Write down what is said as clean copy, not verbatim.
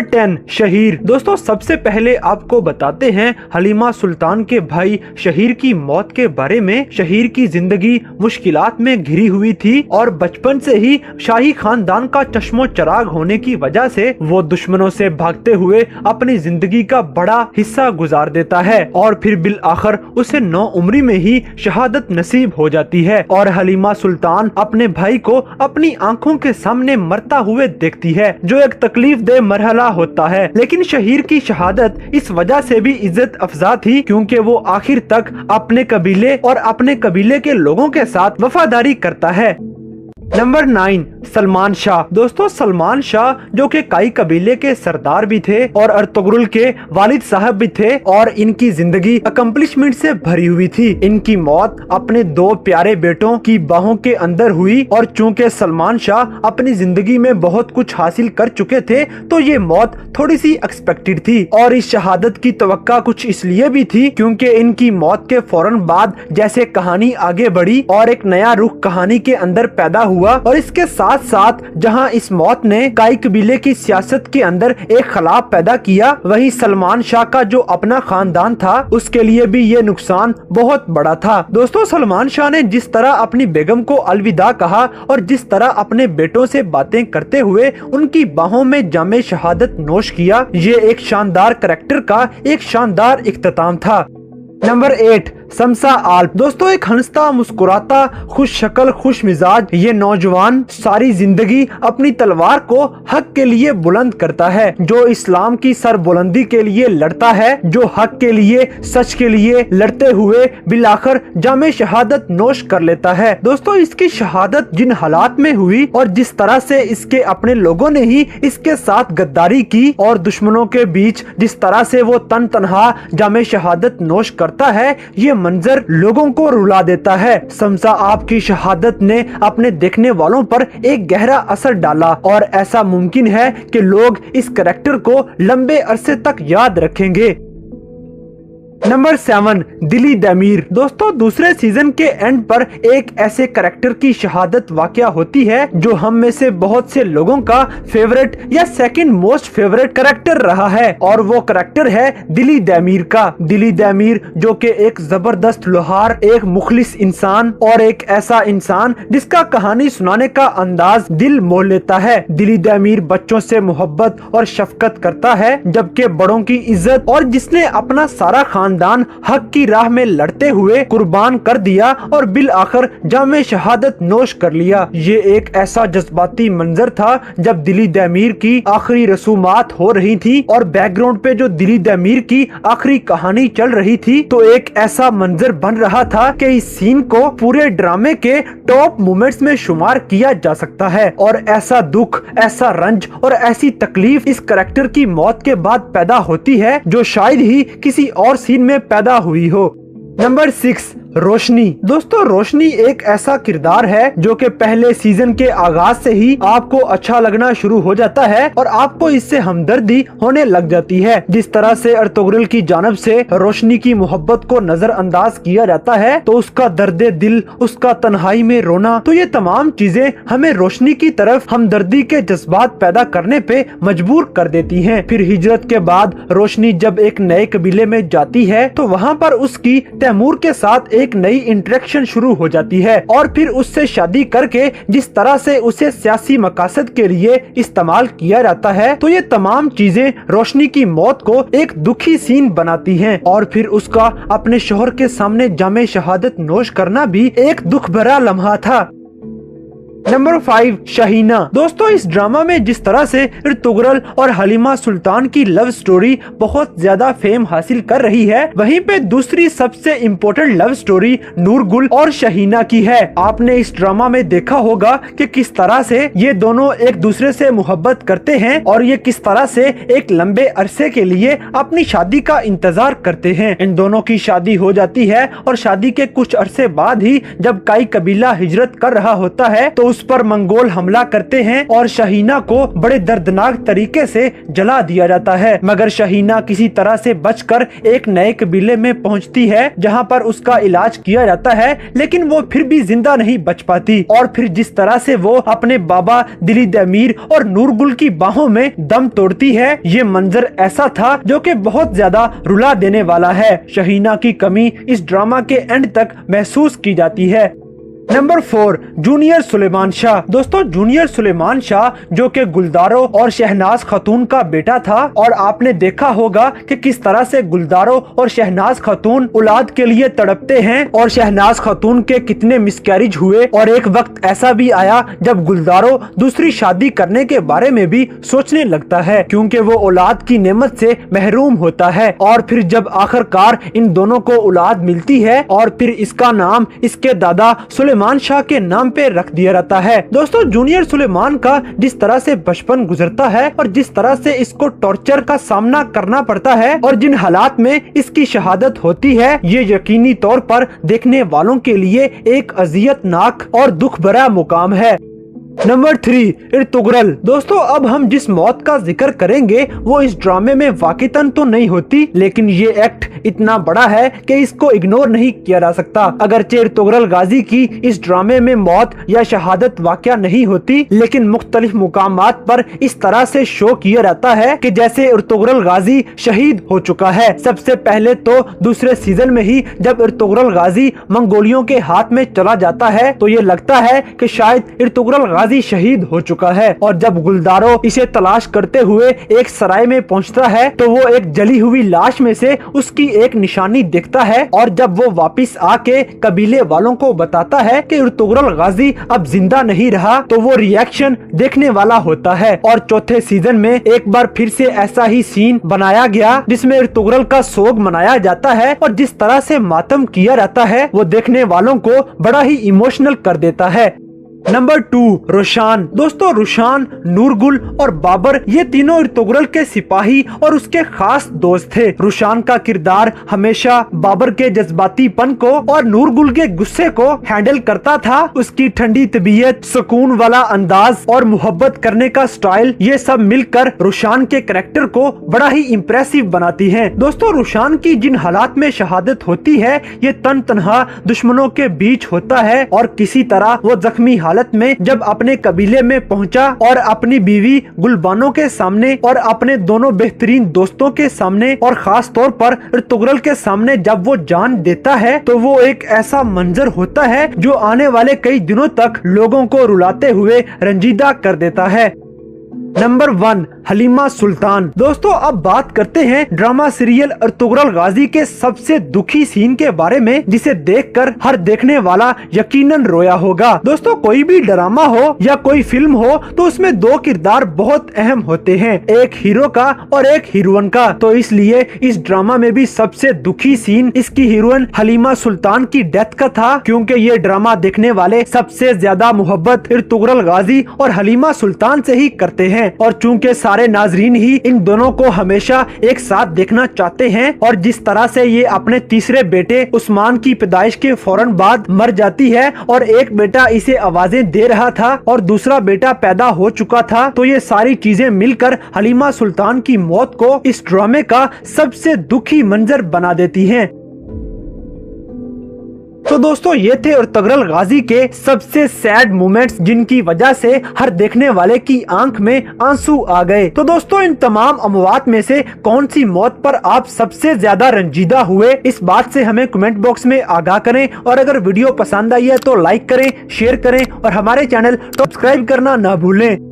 10 शहीर। दोस्तों सबसे पहले आपको बताते हैं हलीमा सुल्तान के भाई शहीर की मौत के बारे में। शहीर की जिंदगी मुश्किलात में घिरी हुई थी और बचपन से ही शाही खानदान का चश्मो चराग होने की वजह से वो दुश्मनों से भागते हुए अपनी जिंदगी का बड़ा हिस्सा गुजार देता है और फिर बिल आखिर उसे 9 उम्री में ही शहादत नसीब हो जाती है और हलीमा सुल्तान अपने भाई को अपनी आंखों के सामने मरता हुए देखती है, जो एक तकलीफ दे मरहला होता है। लेकिन शहीर की शहादत इस वजह से भी इज्जत अफजा थी क्योंकि वो आखिर तक अपने कबीले और अपने कबीले के लोगों के साथ वफादारी करता है। नंबर 9 सलमान शाह। दोस्तों सलमान शाह जो कि काई कबीले के सरदार भी थे और अर्तुगरुल के वालिद साहब भी थे और इनकी जिंदगी अकम्पलिशमेंट से भरी हुई थी। इनकी मौत अपने 2 प्यारे बेटों की बाहों के अंदर हुई और चूंकि सलमान शाह अपनी जिंदगी में बहुत कुछ हासिल कर चुके थे तो ये मौत थोड़ी सी एक्सपेक्टेड थी और इस शहादत की तवक्का कुछ इसलिए भी थी क्योंकि इनकी मौत के फौरन बाद जैसे कहानी आगे बढ़ी और एक नया रुख कहानी के अंदर पैदा हुआ और इसके साथ साथ जहां इस मौत ने काई कबीले की सियासत के अंदर एक खलाफ पैदा किया, वहीं सलमान शाह का जो अपना खानदान था उसके लिए भी ये नुकसान बहुत बड़ा था। दोस्तों सलमान शाह ने जिस तरह अपनी बेगम को अलविदा कहा और जिस तरह अपने बेटों से बातें करते हुए उनकी बाहों में जामे शहादत नोश किया, ये एक शानदार करैक्टर का एक शानदार इख्तिताम था। नंबर 8 शमसा आल्प। दोस्तों एक हंसता मुस्कुराता खुश शक्ल खुश मिजाज ये नौजवान सारी जिंदगी अपनी तलवार को हक के लिए बुलंद करता है, जो इस्लाम की सरबुलंदी के लिए लड़ता है, जो हक के लिए सच के लिए लड़ते हुए बिलाखिर जामे शहादत नोश कर लेता है। दोस्तों इसकी शहादत जिन हालात में हुई और जिस तरह से इसके अपने लोगों ने ही इसके साथ गद्दारी की और दुश्मनों के बीच जिस तरह से वो तन तनहा जामे शहादत नोश करता है, ये मंजर लोगों को रुला देता है। शमसा आल्प की शहादत ने अपने देखने वालों पर एक गहरा असर डाला और ऐसा मुमकिन है कि लोग इस करैक्टर को लंबे अरसे तक याद रखेंगे। नंबर 7 दिली दैमीर। दोस्तों दूसरे सीजन के एंड पर एक ऐसे करैक्टर की शहादत वाकया होती है जो हम में से बहुत से लोगों का फेवरेट या सेकंड मोस्ट फेवरेट करैक्टर रहा है और वो करैक्टर है दिली दैमीर का। दिली दैमीर जो कि एक जबरदस्त लोहार, एक मुखलिस इंसान और एक ऐसा इंसान जिसका कहानी सुनाने का अंदाज दिल मोह लेता है। दिली दैमीर बच्चों से मोहब्बत और शफकत करता है जबकि बड़ों की इज्जत और जिसने अपना सारा खानदान हक की राह में लड़ते हुए कुर्बान कर दिया और बिल आखिर जामे शहादत नोश कर लिया। ये एक ऐसा जज्बाती मंजर था जब दिली दैमीर की आखिरी रसूमात हो रही थी और बैकग्राउंड पे जो दिली दैमीर की आखिरी कहानी चल रही थी, तो एक ऐसा मंजर बन रहा था कि इस सीन को पूरे ड्रामे के टॉप मोमेंट्स में शुमार किया जा सकता है और ऐसा दुख, ऐसा रंज और ऐसी तकलीफ इस करैक्टर की मौत के बाद पैदा होती है जो शायद ही किसी और सीन में पैदा हुई हो। नंबर 6 रोशनी। दोस्तों रोशनी एक ऐसा किरदार है जो कि पहले सीजन के आगाज से ही आपको अच्छा लगना शुरू हो जाता है और आपको इससे हमदर्दी होने लग जाती है। जिस तरह से अर्तुगरुल की जानब से रोशनी की मोहब्बत को नजरअंदाज किया जाता है, तो उसका दर्दे दिल, उसका तन्हाई में रोना, तो ये तमाम चीजें हमें रोशनी की तरफ हमदर्दी के जज्बात पैदा करने पे मजबूर कर देती हैं। फिर हिजरत के बाद रोशनी जब एक नए कबीले में जाती है तो वहाँ पर उसकी तैमूर के साथ एक नई इंटरेक्शन शुरू हो जाती है और फिर उससे शादी करके जिस तरह से उसे सियासी मकासद के लिए इस्तेमाल किया जाता है, तो ये तमाम चीजें रोशनी की मौत को एक दुखी सीन बनाती हैं और फिर उसका अपने शोहर के सामने जामे शहादत नोश करना भी एक दुख भरा लम्हा था। नंबर 5 शहीना। दोस्तों इस ड्रामा में जिस तरह से अर्तुगरुल और हलीमा सुल्तान की लव स्टोरी बहुत ज्यादा फेम हासिल कर रही है, वहीं पे दूसरी सबसे इम्पोर्टेंट लव स्टोरी नूरगुल और शहीना की है। आपने इस ड्रामा में देखा होगा कि किस तरह से ये दोनों एक दूसरे से मोहब्बत करते हैं और ये किस तरह से एक लंबे अरसे के लिए अपनी शादी का इंतजार करते हैं। इन दोनों की शादी हो जाती है और शादी के कुछ अरसे बाद ही जब काई कबीला हिजरत कर रहा होता है तो उस पर मंगोल हमला करते हैं और शहीना को बड़े दर्दनाक तरीके से जला दिया जाता है, मगर शहीना किसी तरह से बचकर एक नए कबीले में पहुंचती है जहां पर उसका इलाज किया जाता है, लेकिन वो फिर भी जिंदा नहीं बच पाती। और फिर जिस तरह से वो अपने बाबा दिली दमीर और नूरगुल की बाहों में दम तोड़ती है, ये मंजर ऐसा था जो कि बहुत ज्यादा रुला देने वाला है। शहीना की कमी इस ड्रामा के एंड तक महसूस की जाती है। Number 4, junior Suleman Shah. दोस्तों, जूनियर सुलेमान शाह जो कि गुलदारो और शहनाज खातून का बेटा था, और आपने देखा होगा कि किस तरह से गुलदारो और शहनाज खातून औलाद के लिए तड़पते हैं और शहनाज खातून के कितने मिसकैरेज हुए। और एक वक्त ऐसा भी आया जब गुलदारो दूसरी शादी करने के बारे में भी सोचने लगता है, क्योंकि वो औलाद की नेमत से महरूम होता है। और फिर जब आखिरकार इन दोनों को औलाद मिलती है और फिर इसका नाम इसके दादा सुलेमान शाह के नाम पे रख दिया जाता है। दोस्तों, जूनियर सुलेमान का जिस तरह से बचपन गुजरता है और जिस तरह से इसको टॉर्चर का सामना करना पड़ता है और जिन हालात में इसकी शहादत होती है, ये यकीनी तौर पर देखने वालों के लिए एक अजियतनाक और दुख भरा मुकाम है। नंबर 3, इर्तुगरल। दोस्तों, अब हम जिस मौत का जिक्र करेंगे वो इस ड्रामे में वाक़ितन तो नहीं होती, लेकिन ये एक्ट इतना बड़ा है कि इसको इग्नोर नहीं किया जा सकता। अगरचे इर्तुगरल गाजी की इस ड्रामे में मौत या शहादत वाक़या नहीं होती, लेकिन मुख्तलिफ मुकामात पर इस तरह से शो किया जाता है कि जैसे इर्तुगरल गाजी शहीद हो चुका है। सबसे पहले तो दूसरे सीजन में ही जब इर्तुगरल गाजी मंगोलियों के हाथ में चला जाता है तो ये लगता है कि शायद इर्तुगरल शहीद हो चुका है, और जब गुलदारो इसे तलाश करते हुए एक सराय में पहुंचता है तो वो एक जली हुई लाश में से उसकी एक निशानी देखता है, और जब वो वापस आके कबीले वालों को बताता है कि इर्तुगरल गाजी अब जिंदा नहीं रहा, तो वो रिएक्शन देखने वाला होता है। और चौथे सीजन में एक बार फिर से ऐसा ही सीन बनाया गया जिसमें इर्तुगरल का सोग मनाया जाता है, और जिस तरह से मातम किया जाता है वो देखने वालों को बड़ा ही इमोशनल कर देता है। नंबर 2, रोशान। दोस्तों, रोशान, नूरगुल और बाबर ये तीनों इर्तुगरल के सिपाही और उसके खास दोस्त थे। रोशान का किरदार हमेशा बाबर के जज्बातीपन को और नूरगुल के गुस्से को हैंडल करता था। उसकी ठंडी तबीयत, सुकून वाला अंदाज और मोहब्बत करने का स्टाइल, ये सब मिलकर रोशान के कैरेक्टर को बड़ा ही इम्प्रेसिव बनाती हैं। दोस्तों, रोशान की जिन हालात में शहादत होती है ये तन तनहा दुश्मनों के बीच होता है, और किसी तरह वो जख्मी हालत में जब अपने कबीले में पहुंचा और अपनी बीवी गुलबानो के सामने और अपने दोनों बेहतरीन दोस्तों के सामने और खास तौर पर इर्तुगरल के सामने जब वो जान देता है, तो वो एक ऐसा मंजर होता है जो आने वाले कई दिनों तक लोगों को रुलाते हुए रंजीदा कर देता है। नंबर 1, हलीमा सुल्तान। दोस्तों, अब बात करते हैं ड्रामा सीरियल इर्तुगरल गाजी के सबसे दुखी सीन के बारे में, जिसे देखकर हर देखने वाला यकीनन रोया होगा। दोस्तों, कोई भी ड्रामा हो या कोई फिल्म हो तो उसमें दो किरदार बहुत अहम होते हैं, एक हीरो का और एक हीरोइन का। तो इसलिए इस ड्रामा में भी सबसे दुखी सीन इसकी हीरोइन हलीमा सुल्तान की डेथ का था, क्योंकि ये ड्रामा देखने वाले सबसे ज्यादा मोहब्बत इर्तुगरल गाजी और हलीमा सुल्तान से ही करते हैं, और चूंकि सारे नाजरीन ही इन दोनों को हमेशा एक साथ देखना चाहते हैं, और जिस तरह से ये अपने तीसरे बेटे उस्मान की पैदाइश के फौरन बाद मर जाती है और एक बेटा इसे आवाजें दे रहा था और दूसरा बेटा पैदा हो चुका था, तो ये सारी चीजें मिलकर हलीमा सुल्तान की मौत को इस ड्रामे का सबसे दुखी मंजर बना देती हैं। तो दोस्तों, ये थे इर्तुगरल गाजी के सबसे सैड मोमेंट्स, जिनकी वजह से हर देखने वाले की आंख में आंसू आ गए। तो दोस्तों, इन तमाम अमवात में से कौन सी मौत पर आप सबसे ज्यादा रंजीदा हुए, इस बात से हमें कमेंट बॉक्स में आगाह करें, और अगर वीडियो पसंद आई है तो लाइक करें, शेयर करें और हमारे चैनल सब्सक्राइब करना न भूलें।